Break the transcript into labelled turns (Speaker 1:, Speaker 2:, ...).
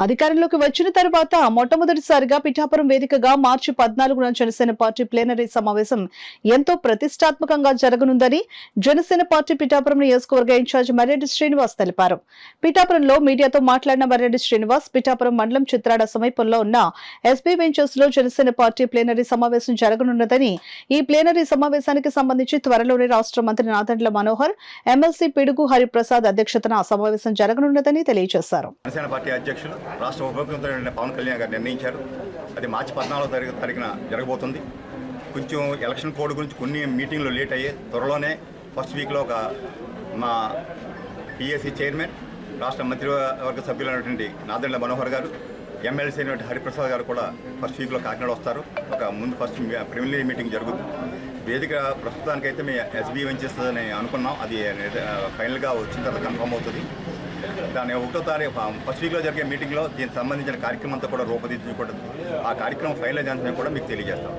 Speaker 1: అధికారంలోకి వచ్చిన తర్వాత మొట్టమొదటిసారిగా పిఠాపురం వేదికగా మార్చి 14న జనసేన పార్టీ ప్లేనరీ సమావేశం ఎంతో ప్రతిష్టాత్మకంగా జరగనుందని జనసేన పార్టీ పిఠాపురం నియోజకవర్గ ఇన్ఛార్జ్ మర్రెడ్డి శ్రీనివాస్ తెలిపారు. పిఠాపురంలో మీడియాతో మాట్లాడిన మర్రెడ్డి శ్రీనివాస్ పిఠాపురం మండలం చిత్రాడ సమీపంలో ఉన్న ఎస్బీ వెంచర్స్ లో జనసేన పార్టీ ప్లేనరీ సమావేశం జరగనున్నదని, ఈ ప్లేనరీ సమావేశానికి సంబంధించి త్వరలోనే రాష్ట్ర మంత్రి నాదెండ్ల మనోహర్, ఎమ్మెల్సీ పిడుగు హరిప్రసాద్ అధ్యక్షతన సమావేశం జరగనున్నదని తెలియజేశారు.
Speaker 2: రాష్ట్ర ఉప ముఖ్యమంత్రి పవన్ కళ్యాణ్ గారు నిర్ణయించారు. అది మార్చి 14వ తారీఖున జరగబోతుంది. కొంచెం ఎలక్షన్ కోడ్ గురించి కొన్ని మీటింగ్లు లేట్ అయ్యాయి. త్వరలోనే ఫస్ట్ వీక్లో మా పిఎస్సి చైర్మన్, రాష్ట్ర మంత్రివర్గ సభ్యులైనటువంటి నాదెండ్ల మనోహర్ గారు, ఎమ్మెల్సీ అయినటువంటి హరిప్రసాద్ గారు కూడా ఫస్ట్ వీక్లో కాకినాడ వస్తారు. ముందు ఫస్ట్ ప్రిలిమినరీ మీటింగ్ జరుగుతుంది. వేదిక ప్రస్తుతానికైతే మేము ఎస్బీ వెంచర్స్ అని అనుకున్నాం. అది ఫైనల్గా వచ్చిన తర్వాత కన్ఫర్మ్ అవుతుంది. దాని 1వ తారీఖు ఫస్ట్ వీక్లో జరిగే మీటింగ్లో దీనికి సంబంధించిన కార్యక్రమం అంతా కూడా రూపొందించుకుంటుంది. ఆ కార్యక్రమం ఫైనల్ చేసిన కూడా మీకు తెలియజేస్తాం.